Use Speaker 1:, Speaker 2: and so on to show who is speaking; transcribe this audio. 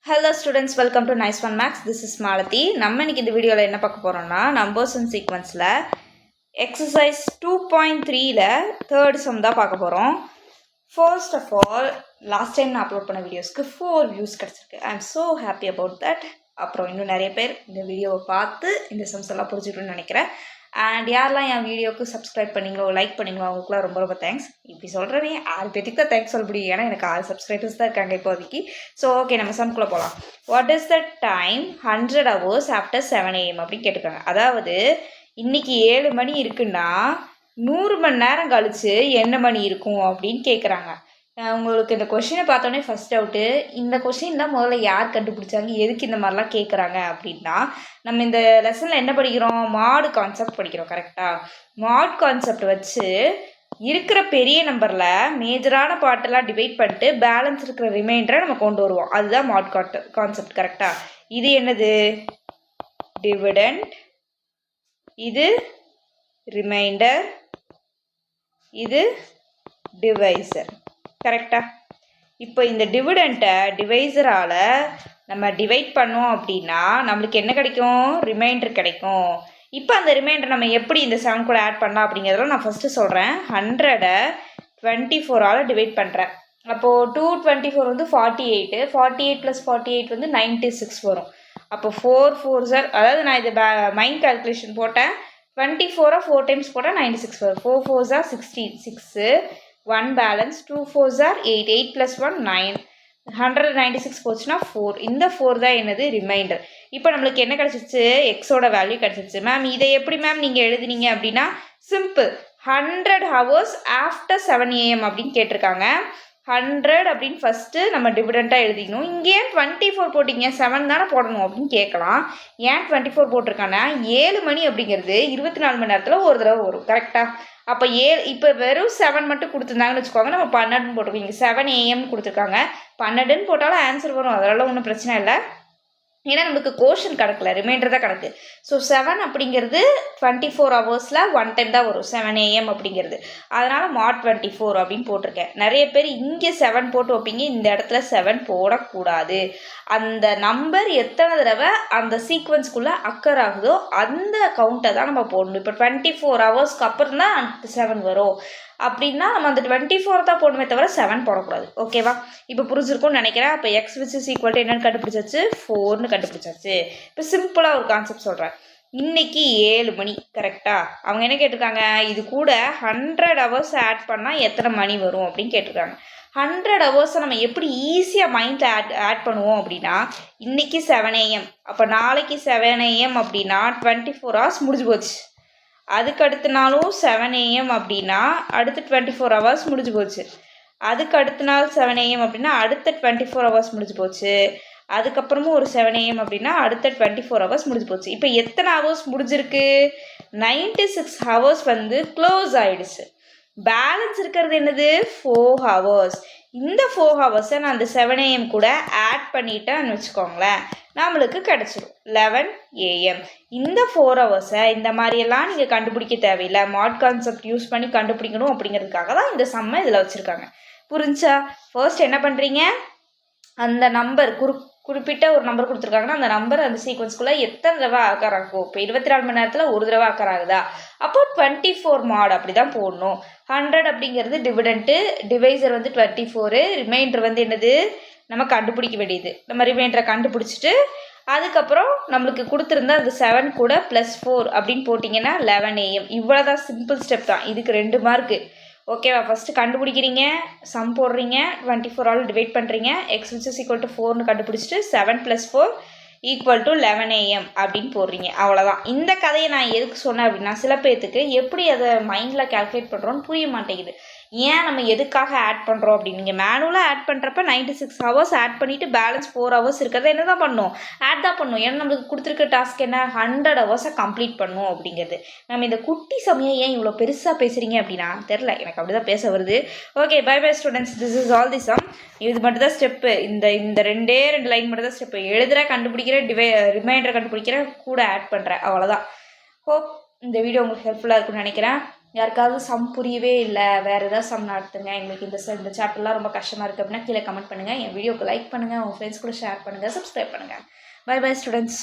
Speaker 1: Hello students, welcome to Nice One Max. This is Malathi. நம்ம இன்னைக்கு இந்த வீடியோவில் என்ன பார்க்க போகிறோம்னா நம்பர்ஸ் அண்ட் சீக்வன்ஸில் எக்ஸசைஸ் 2.3ல தேர்ட் சம் தான் பார்க்க போகிறோம். First of all last time நான் அப்லோட் பண்ண வீடியோஸ்க்கு 4 வியூஸ் கிடச்சிருக்கு. I am so happy about that. அப்புறம் இன்னும் நிறைய பேர் இந்த வீடியோவை பார்த்து இந்த சம்ஸ் எல்லாம் புரிஞ்சுக்கணும்னு நினைக்கிறேன். அண்ட் யாரெல்லாம் என் வீடியோவுக்கு சப்ஸ்கிரைப் பண்ணிங்களோ லைக் பண்ணிங்களோ அவங்களுக்குலாம் ரொம்ப ரொம்ப தேங்க்ஸ். இப்படி சொல்கிறேனே 6 பேருக்கு தான் தேங்க்ஸ் சொல்ல முடியும், ஏன்னா எனக்கு 6 சப்ஸ்கிரைபர்ஸ் தான் இருக்காங்க இப்போதைக்கு. ஸோ ஓகே, நம்ம சம்குள்ளே போகலாம். What is the time 100 hours after 7 AM அப்படின்னு கேட்டுருக்காங்க. அதாவது இன்னைக்கு 7 மணி இருக்குன்னா 100 மணி நேரம் கழிச்சு என்ன மணி இருக்கும் அப்படின்னு கேட்குறாங்க. உங்களுக்கு இந்த கொஷினை பார்த்தோன்னே ஃபர்ஸ்ட் டவுட்டு, இந்த கொஷின் தான் முதல்ல யார் கண்டுபிடிச்சாங்க, எதுக்கு இந்த மாதிரிலாம் கேட்குறாங்க அப்படின்னா, நம்ம இந்த லெசனில் என்ன படிக்கிறோம், மாடு கான்செப்ட் படிக்கிறோம். கரெக்டாக மாட் கான்செப்ட் வச்சு இருக்கிற பெரிய நம்பரில் மேஜரான பார்ட்டெல்லாம் டிவைட் பண்ணிட்டு பேலன்ஸ் இருக்கிற ரிமைண்டரை நம்ம கொண்டு வருவோம். அதுதான் மாட் கான்செப்ட். கரெக்டாக இது என்னது, டிவிடெண்ட், இது ரிமைண்டர், இது டிவைசர். கரெக்டா? இப்போ இந்த டிவிடெண்ட்டை டிவைசரால் நம்ம டிவைட் பண்ணோம் அப்படின்னா நம்மளுக்கு என்ன கிடைக்கும், ரிமைண்டர் கிடைக்கும். இப்போ அந்த ரிமைண்டர் நம்ம எப்படி இந்த 7 கூட ஆட் பண்ணலாம் அப்படிங்கிறதெல்லாம் நான் ஃபஸ்ட்டு சொல்கிறேன். 100 24ஆல் டிவைட் பண்ணுறேன். அப்போது 224 வந்து 48, 48 + 48 வந்து 96 வரும். அப்போ 4 4s, அதாவது நான் இது மைண்ட் கால்குலேஷன் போட்டேன். 24 4 டைம்ஸ் போட்டால் 96 வரும். 4 4s 66, 1 பேலன்ஸ், 2 4s 8, 8 + 1 9, 196 போச்சுன்னா 4. இந்த 4 தான் என்னது, ரிமைண்டர். இப்போ நம்மளுக்கு என்ன கிடச்சிச்சு, எக்ஸோட வேல்யூ கிடச்சிச்சு. மேம் இதை எப்படி மேம் நீங்கள் எழுதுனீங்க அப்படின்னா சிம்பிள், 100 hours ஆஃப்டர் 7 AM அப்படின்னு கேட்டிருக்காங்க. 100 அப்படின்னு ஃபஸ்ட்டு நம்ம டிவிடெண்ட்டாக எழுதிக்கணும். இங்கே ஏன் 24 போட்டிங்க, 7 தானே போடணும் அப்படின்னு கேட்கலாம். ஏன் 24 போட்டிருக்காங்கன்னா 7 மணி அப்படிங்கிறது 24 மணி நேரத்தில் ஒரு தடவை வரும். கரெக்டாக? அப்போ இப்போ வெறும் 7 மட்டும் கொடுத்துருந்தாங்கன்னு வச்சுக்கோங்க, நம்ம 12 போட்டிருக்கோம். இங்கே 7 AM கொடுத்துருக்காங்க. 12 போட்டாலும் ஆன்சர் வரும், அதெல்லாம் ஒன்றும் பிரச்சனை இல்லை. ஏன்னா நமக்கு கோஷன் கிடக்கல, ரிமைண்டர் தான் கிடக்கு. ஸோ 7 அப்படிங்கிறது 24 ஹவர்ஸில் 1 டைம் தான் வரும், 7 AM அப்படிங்கிறது. அதனால் மாட் 24 அப்படின்னு போட்டிருக்கேன். நிறைய பேர் இங்கே 7 போட்டு வைப்பீங்க, இந்த இடத்துல 7 போடக்கூடாது. அந்த நம்பர் எத்தனை தடவை அந்த சீக்வன்ஸ்குள்ளே அக்கர் ஆகுதோ அந்த கவுண்ட்டை தான் நம்ம போடணும். இப்போ 24 ஹவர்ஸ்க்கு அப்புறம் தான் 7 வரும் அப்படின்னா நம்ம அந்த 24 தான் போடணுமே தவிர 7 போடக்கூடாது. ஓகேவா? இப்போ புரிஞ்சிருக்கும்னு நினைக்கிறேன். அப்போ X which is equal to என்னென்னு கண்டுபிடிச்சாச்சு, 4ன்னு கண்டுபிடிச்சாச்சு. இப்போ சிம்பிளாக ஒரு கான்செப்ட் சொல்கிறேன். இன்னைக்கு 7 மணி. கரெக்டாக? அவங்க என்ன கேட்டிருக்காங்க, இது கூட 100 hours ஆட் பண்ணால் எத்தனை மணி வரும் அப்படின்னு கேட்டிருக்காங்க. 100 hours நம்ம எப்படி ஈஸியாக மைண்டில் ஆட் பண்ணுவோம் அப்படின்னா, இன்னைக்கு 7 AM, அப்போ நாளைக்கு 7 AM அப்படின்னா 24 hours முடிஞ்சு போச்சு. அதுக்கு அடுத்த நாளும் 7 AM அப்படின்னா அடுத்த 24 hours முடிஞ்சு போச்சு. அதுக்கு அடுத்த நாள் 7 AM அப்படின்னா அடுத்த 24 hours முடிஞ்சு போச்சு. அதுக்கப்புறமும் ஒரு 7 AM அப்படின்னா அடுத்த 24 hours முடிஞ்சு போச்சு. இப்போ எத்தனை ஹவர்ஸ் முடிஞ்சிருக்கு, 96 hours வந்து க்ளோஸ் ஆயிடுச்சு. பேலன்ஸ் இருக்கிறது என்னது, 4 hours. இந்த 4 hours-ஐ நான் அந்த 7 AM கூட ஆட் பண்ணிட்டேன்னு வச்சுக்கோங்களேன், நம்மளுக்கு கிடச்சிடும் 11 AM. இந்த 4 hours-ஐ இந்த மாதிரியெல்லாம் நீங்கள் கண்டுபிடிக்க தேவையில்லை, மாட் கான்செப்ட் யூஸ் பண்ணி கண்டுபிடிக்கணும் அப்படிங்கிறதுக்காக தான் இந்த சம்மை இதில் வச்சுருக்காங்க. புரிஞ்சா? ஃபர்ஸ்ட் என்ன பண்ணுறீங்க, அந்த நம்பர் குறிப்பிட்ட ஒரு நம்பர் கொடுத்துருக்காங்கன்னா அந்த நம்பர் அந்த சீக்வன்ஸ்குள்ளே எத்தனை தடவை ஆக்கர் ஆகும். இப்போ 24 மணி நேரத்தில் ஒரு தடவை ஆக்கர் ஆகுதா, அப்போ 24 மாட் அப்படி தான் போடணும். 100 அப்படிங்கிறது டிவிடெண்ட்டு, டிவைசர் வந்து 24, ரிமைண்டர் வந்து என்னது நம்ம கண்டுபிடிக்க வேண்டியது. நம்ம ரிமைண்டரை கண்டுபிடிச்சிட்டு அதுக்கப்புறம் நம்மளுக்கு கொடுத்துருந்தா அந்த 7 கூட +4 அப்படின்னு போட்டிங்கன்னா 11 AM. இவ்வளோதான், சிம்பிள் ஸ்டெப் தான். இதுக்கு 2 மார்க்கு. ஓகேவா? ஃபஸ்ட்டு கண்டுபிடிக்கிறீங்க, சம் போடுறீங்க, 24ஆல் டிவைட் பண்ணுறீங்க, x which is equal to 4ன்னு கண்டுபிடிச்சிட்டு 7 + 4 = 11 AM அப்படின்னு போடுறீங்க. அவ்வளோதான். இந்த கதையை நான் எதுக்கு சொன்னேன் அப்படின்னா, சில பேர்த்துக்கு எப்படி அதை மைண்டில் கால்குலேட் பண்ணுறோன்னு புரிய மாட்டேங்குது. ஏன் நம்ம எதுக்காக ஆட் பண்ணுறோம் அப்படின்னு. நீங்கள் மேனுவலாக ஆட் பண்ணுறப்ப 96 hours ஆட் பண்ணிவிட்டு பேலன்ஸ் 4 hours இருக்கிறத என்ன தான் பண்ணணும், ஆட் தான் பண்ணணும். ஏன்னா நம்மளுக்கு கொடுத்துருக்க டாஸ்க் என்ன, 100 hours-ஐ கம்ப்ளீட் பண்ணணும் அப்படிங்கிறது. நம்ம இந்த குட்டி சமயம் ஏன் இவ்வளோ பெருசாக பேசுகிறீங்க அப்படின்னா தெரில, எனக்கு அப்படி தான் பேச வருது. Okay, bye bye students, this is all the sum. இது மட்டும் தான் ஸ்டெப்பு. இந்த 2 லைன் மட்டும் தான் ஸ்டெப்பு. எழுதுகிற, கண்டுபிடிக்கிற, ரிமைண்டர் கண்டுபிடிக்கிற, கூட ஆட் பண்ணுறேன். அவ்வளோதான். ஹோப் இந்த வீடியோ உங்களுக்கு ஹெல்ப்ஃபுல்லாக இருக்குன்னு நினைக்கிறேன். யாருக்காவது சம் புரியவே இல்லை, வேறு ஏதாவது சம் நடத்துங்க, எங்களுக்கு இந்த சாப்டர்லாம் ரொம்ப கஷ்டமாக இருக்குது அப்படின்னா கீழே கமெண்ட் பண்ணுங்கள். என் வீடியோக்கு லைக் பண்ணுங்கள், உங்கள் ஃப்ரெண்ட்ஸ் கூட ஷேர் பண்ணுங்கள், சப்ஸ்கிரைப் பண்ணுங்கள். Bye bye students.